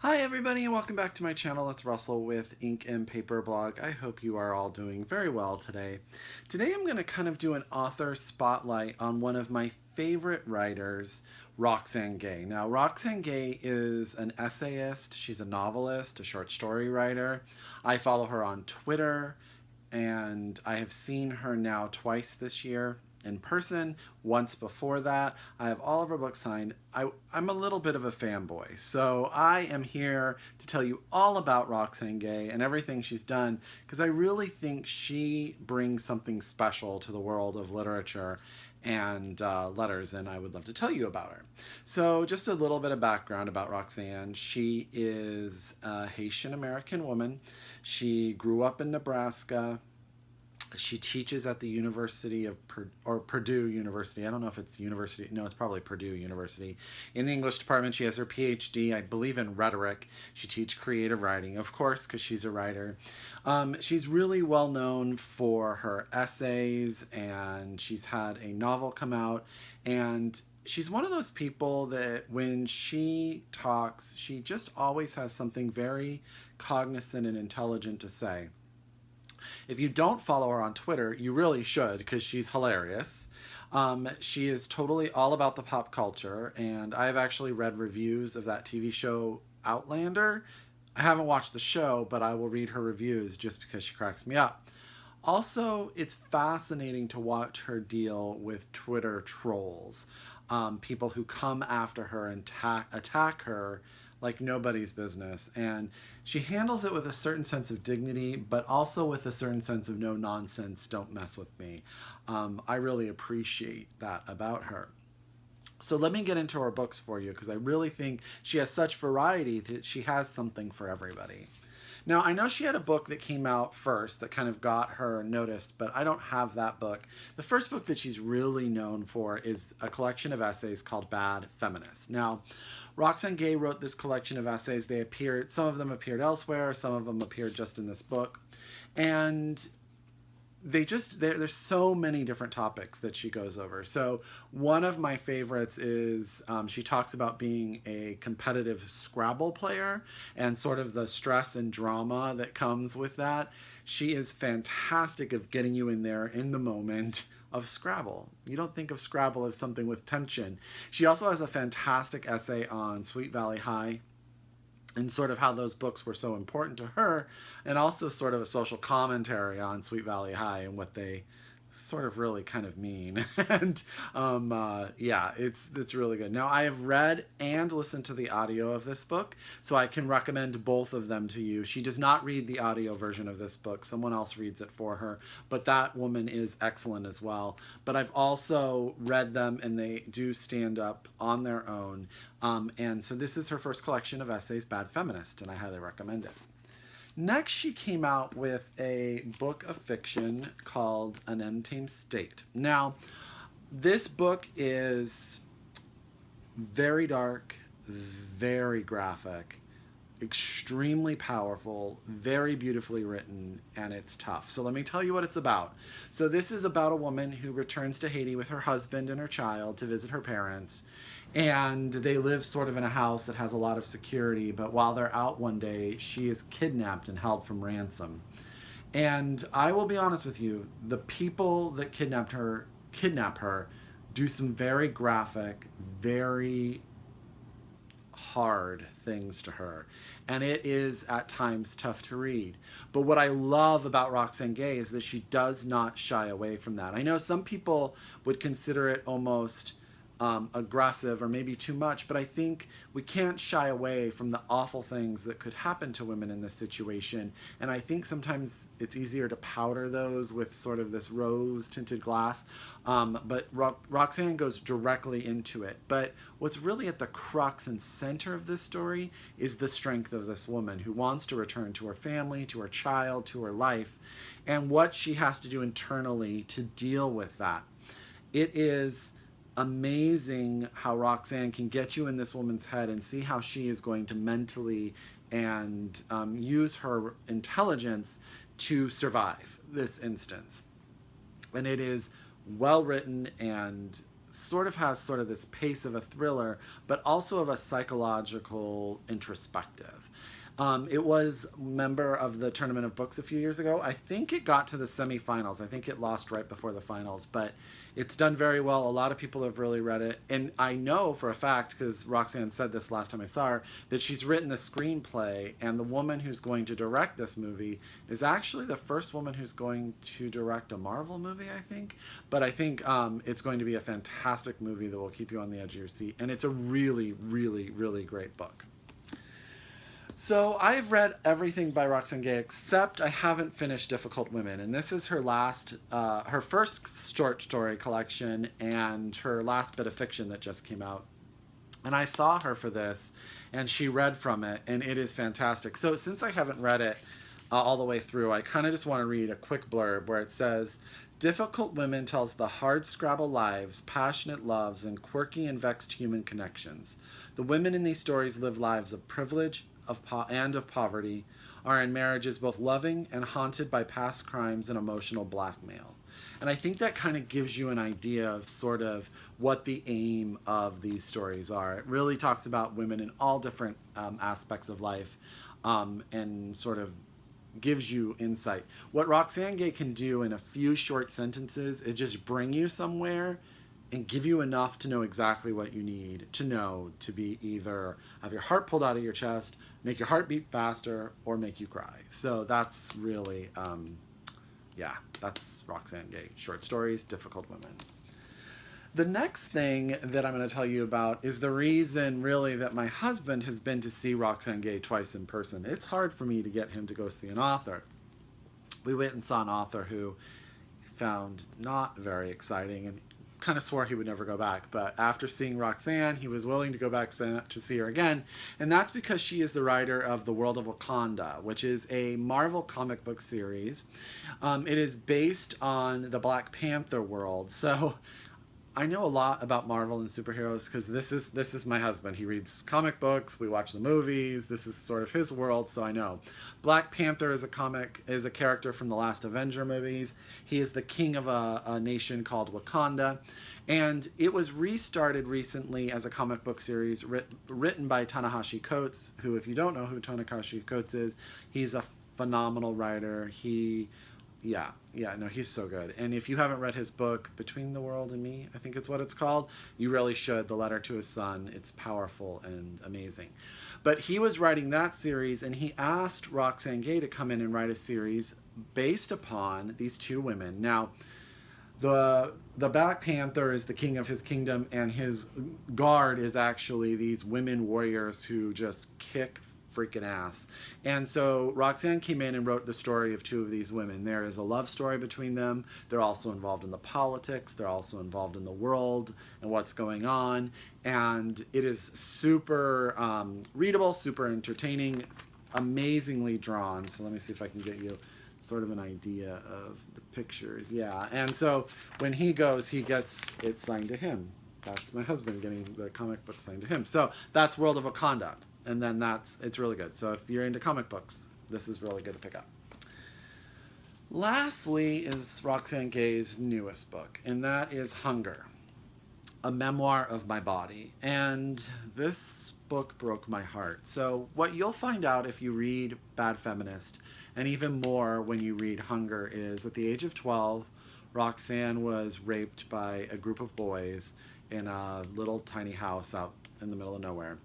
Hi everybody and welcome back to my channel. It's Russell with Ink and Paper Blog. I hope you are all doing very well today. Today I'm going to kind of do an author spotlight on one of my favorite writers, Roxane Gay. Now, Roxane Gay is an essayist, she's a novelist, a short story writer. I follow her on Twitter and I have seen her now twice this year in person. Once before that, I have all of her books signed. I'm a little bit of a fanboy, so I am here to tell you all about Roxane Gay and everything she's done, because I really think she brings something special to the world of literature and letters, and I would love to tell you about her. So just a little bit of background about Roxane. She is a Haitian American woman. She grew up in Nebraska. She teaches at the University of Purdue University. I don't know if it's university. No, it's probably Purdue University. In the English department, she has her PhD, I believe, in rhetoric. She teaches creative writing, of course, because she's a writer. She's really well known for her essays, and she's had a novel come out. And she's one of those people that when she talks, she just always has something very cognizant and intelligent to say. If you don't follow her on Twitter, you really should, because she's hilarious. She is totally all about the pop culture, and I've actually read reviews of that TV show Outlander. I haven't watched the show, but I will read her reviews just because she cracks me up. Also, it's fascinating to watch her deal with Twitter trolls, people who come after her and attack her like nobody's business. And she handles it with a certain sense of dignity, but also with a certain sense of no nonsense, don't mess with me. I really appreciate that about her. So let me get into her books for you, because I really think she has such variety that she has something for everybody. Now, I know she had a book that came out first that kind of got her noticed, but I don't have that book. The first book that she's really known for is a collection of essays called Bad Feminist. Now, Roxane Gay wrote this collection of essays. They appeared, some of them appeared elsewhere, some of them appeared just in this book. And there's so many different topics that she goes over. So one of my favorites is she talks about being a competitive Scrabble player and sort of the stress and drama that comes with that. She is fantastic of getting you in there in the moment of Scrabble. You don't think of Scrabble as something with tension. She also has a fantastic essay on Sweet Valley High and sort of how those books were so important to her, and also sort of a social commentary on Sweet Valley High and what they sort of really kind of mean. And yeah, it's really good. Now, I have read and listened to the audio of this book, so I can recommend both of them to you. She does not read the audio version of this book. Someone else reads it for her, but that woman is excellent as well. But I've also read them, and they do stand up on their own. And so this is her first collection of essays, Bad Feminist, and I highly recommend it. Next, she came out with a book of fiction called An Untamed State. Now, this book is very dark, very graphic, extremely powerful, very beautifully written, and it's tough. So let me tell you what it's about. So this is about a woman who returns to Haiti with her husband and her child to visit her parents, and they live sort of in a house that has a lot of security, but while they're out one day, she is kidnapped and held from ransom. And I will be honest with you, the people that kidnap her do some very graphic, very hard things to her, and it is at times tough to read. But what I love about Roxane Gay is that she does not shy away from that. I know some people would consider it almost aggressive or maybe too much, but I think we can't shy away from the awful things that could happen to women in this situation. And I think sometimes it's easier to powder those with sort of this rose tinted glass. But Roxane goes directly into it. But what's really at the crux and center of this story is the strength of this woman who wants to return to her family, to her child, to her life, and what she has to do internally to deal with that. It is amazing how Roxane can get you in this woman's head and see how she is going to mentally and use her intelligence to survive this instance. And it is well written and sort of has sort of this pace of a thriller, but also of a psychological introspective. It was a member of the Tournament of Books a few years ago. I think it got to the semifinals. I think it lost right before the finals, but it's done very well. A lot of people have really read it. And I know for a fact, because Roxane said this last time I saw her, that she's written the screenplay, and the woman who's going to direct this movie is actually the first woman who's going to direct a Marvel movie, I think. But I think it's going to be a fantastic movie that will keep you on the edge of your seat. And it's a really, really, really great book. So I've read everything by Roxane Gay except I haven't finished Difficult Women, and this is her her first short story collection and her last bit of fiction that just came out. And I saw her for this, and she read from it, and it is fantastic. So since I haven't read it all the way through, I kind of just want to read a quick blurb where it says, Difficult Women tells the hard-scrabble lives, passionate loves, and quirky and vexed human connections. The women in these stories live lives of privilege, and of poverty, are in marriages both loving and haunted by past crimes and emotional blackmail. And I think that kind of gives you an idea of sort of what the aim of these stories are. It really talks about women in all different aspects of life, and sort of gives you insight. What Roxane Gay can do in a few short sentences is just bring you somewhere and give you enough to know exactly what you need to know to be either have your heart pulled out of your chest, make your heart beat faster, or make you cry. So that's really, that's Roxane Gay. Short stories, Difficult Women. The next thing that I'm going to tell you about is the reason really that my husband has been to see Roxane Gay twice in person. It's hard for me to get him to go see an author. We went and saw an author who found not very exciting and kind of swore he would never go back, but after seeing Roxane, he was willing to go back to see her again, and that's because she is the writer of The World of Wakanda, which is a Marvel comic book series. It is based on the Black Panther world, so I know a lot about Marvel and superheroes because this is my husband. He reads comic books, we watch the movies, this is sort of his world, so I know. Black Panther is a character from the last Avenger movies. He is the king of a nation called Wakanda, and it was restarted recently as a comic book series written by Ta-Nehisi Coates, who, if you don't know who Ta-Nehisi Coates is, he's a phenomenal writer. He's so good. And if you haven't read his book, Between the World and Me, I think it's what it's called, you really should. The Letter to His Son. It's powerful and amazing. But he was writing that series, and he asked Roxane Gay to come in and write a series based upon these two women. Now, the Black Panther is the king of his kingdom, and his guard is actually these women warriors who just kick freaking ass. And so Roxane came in and wrote the story of two of these women. There is a love story between them. They're also involved in the politics. They're also involved in the world and what's going on. And it is super readable, super entertaining, amazingly drawn. So let me see if I can get you sort of an idea of the pictures. Yeah. And so when he goes, he gets it signed to him. That's my husband getting the comic book signed to him. So that's World of Akhanda. And then it's really good. So if you're into comic books, this is really good to pick up. Lastly is Roxane Gay's newest book, and that is Hunger, a memoir of my body. And this book broke my heart. So what you'll find out if you read Bad Feminist, and even more when you read Hunger, is at the age of 12, Roxane was raped by a group of boys in a little tiny house out in the middle of nowhere.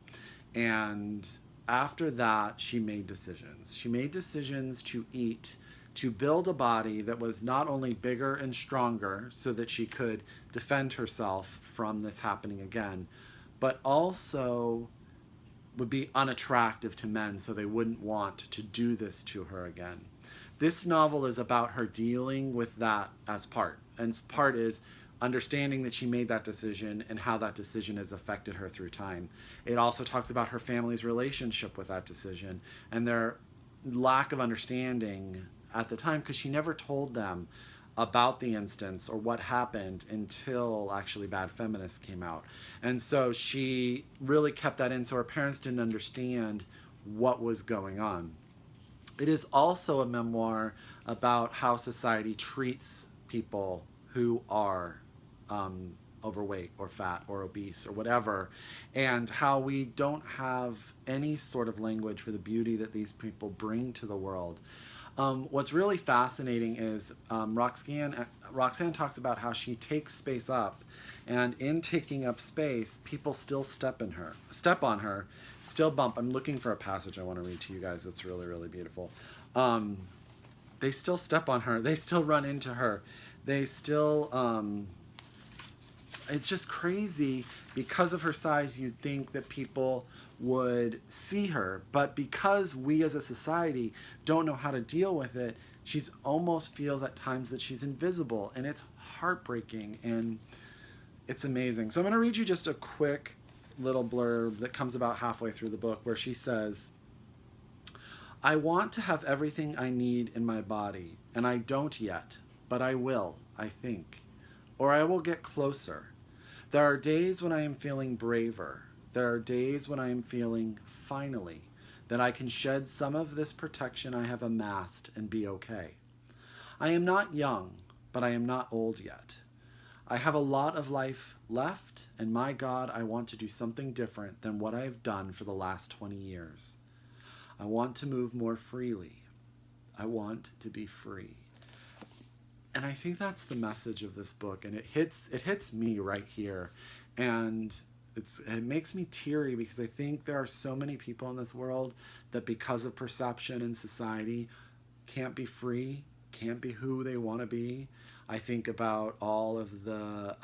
And after that, she made decisions. She made decisions to eat, to build a body that was not only bigger and stronger so that she could defend herself from this happening again, but also would be unattractive to men so they wouldn't want to do this to her again. This novel is about her dealing with that as part. And part is understanding that she made that decision and how that decision has affected her through time. It also talks about her family's relationship with that decision and their lack of understanding at the time, because she never told them about the instance or what happened until actually Bad Feminist came out. And so she really kept that in, so her parents didn't understand what was going on. It is also a memoir about how society treats people who are overweight or fat or obese or whatever, and how we don't have any sort of language for the beauty that these people bring to the world. What's really fascinating is Roxane talks about how she takes space up, and in taking up space, people still step on her, still bump. I'm looking for a passage I want to read to you guys that's really, really beautiful. They still step on her. They still run into her. They still, it's just crazy. Because of her size, you'd think that people would see her, but because we as a society don't know how to deal with it, she's almost feels at times that she's invisible, and it's heartbreaking, and it's amazing. So I'm going to read you just a quick little blurb that comes about halfway through the book, where she says, "I want to have everything I need in my body, and I don't yet, but I will, I think, or I will get closer. There are days when I am feeling braver. There are days when I am feeling, finally, that I can shed some of this protection I have amassed and be okay. I am not young, but I am not old yet. I have a lot of life left, and my God, I want to do something different than what I have done for the last 20 years. I want to move more freely. I want to be free." And I think that's the message of this book, and it hits me right here, and it makes me teary, because I think there are so many people in this world that, because of perception and society, can't be free, can't be who they want to be. I think about all of the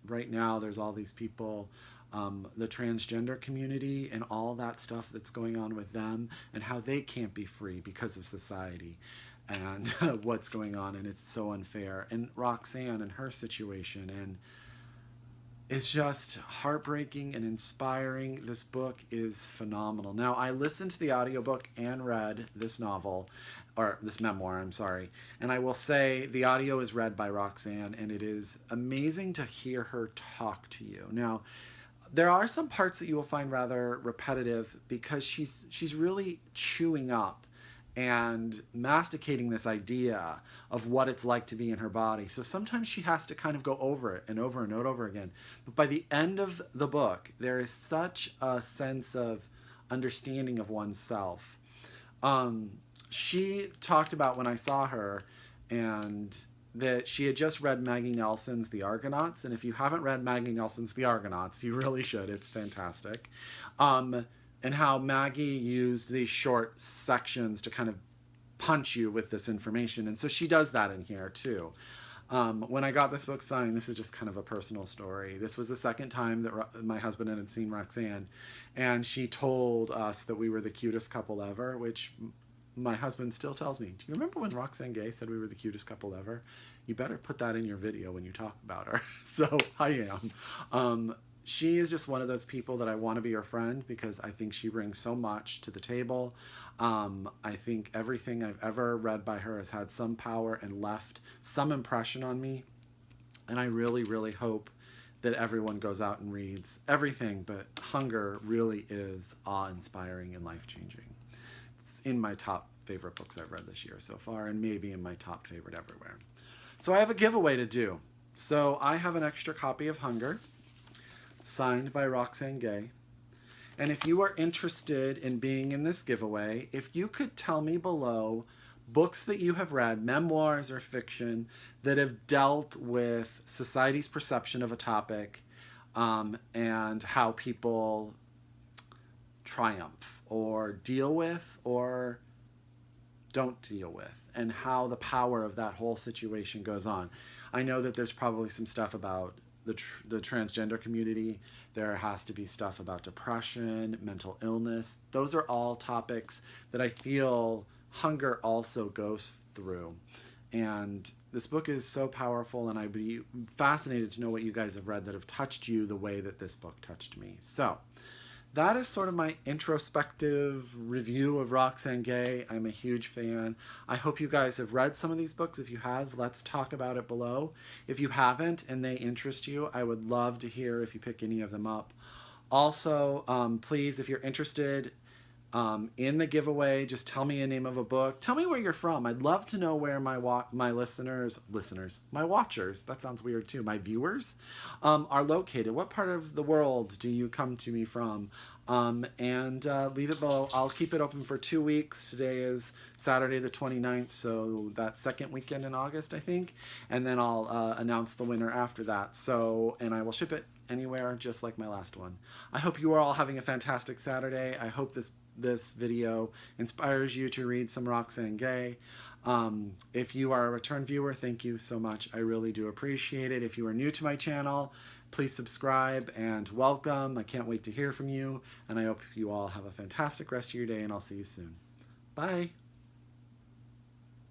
right now there's all these people, the transgender community and all that stuff that's going on with them, and how they can't be free because of society and what's going on, and it's so unfair. And Roxane and her situation, and it's just heartbreaking and inspiring. This book is phenomenal. Now, I listened to the audiobook and read this novel, or this memoir, I'm sorry. And I will say the audio is read by Roxane, and it is amazing to hear her talk to you. Now, there are some parts that you will find rather repetitive, because she's really chewing up and masticating this idea of what it's like to be in her body. So sometimes she has to kind of go over it and over and over again. But by the end of the book, there is such a sense of understanding of oneself. She talked about, when I saw her, and that she had just read Maggie Nelson's The Argonauts. And if you haven't read Maggie Nelson's The Argonauts, you really should. It's fantastic. And how Maggie used these short sections to kind of punch you with this information. And so she does that in here too. When I got this book signed, this is just kind of a personal story. This was the second time that my husband had seen Roxane, and she told us that we were the cutest couple ever, which my husband still tells me, "Do you remember when Roxane Gay said we were the cutest couple ever? You better put that in your video when you talk about her." So I am. She is just one of those people that I want to be her friend, because I think she brings so much to the table. I think everything I've ever read by her has had some power and left some impression on me. And I really, really hope that everyone goes out and reads everything. But Hunger really is awe-inspiring and life-changing. It's in my top favorite books I've read this year so far, and maybe in my top favorite everywhere. So I have a giveaway to do. So I have an extra copy of Hunger, signed by Roxane Gay. And if you are interested in being in this giveaway, if you could tell me below books that you have read, memoirs or fiction, that have dealt with society's perception of a topic, and how people triumph or deal with or don't deal with, and how the power of that whole situation goes on. I know that there's probably some stuff about the transgender community. There has to be stuff about depression, mental illness. Those are all topics that I feel Hunger also goes through. And this book is so powerful, and I'd be fascinated to know what you guys have read that have touched you the way that this book touched me. So that is sort of my introspective review of Roxane Gay. I'm a huge fan. I hope you guys have read some of these books. If you have, let's talk about it below. If you haven't and they interest you, I would love to hear if you pick any of them up. Also, please, if you're interested, In the giveaway, just tell me a name of a book. Tell me where you're from. I'd love to know where my my watchers, that sounds weird too, my viewers, are located. What part of the world do you come to me from? And leave it below. I'll keep it open for 2 weeks. Today is Saturday the 29th, so that second weekend in August, I think. And then I'll announce the winner after that. So, and I will ship it anywhere, just like my last one. I hope you are all having a fantastic Saturday. I hope this video inspires you to read some Roxane Gay. If you are a return viewer, thank you so much. I really do appreciate it. If you are new to my channel, please subscribe and welcome. I can't wait to hear from you, and I hope you all have a fantastic rest of your day, and I'll see you soon. Bye.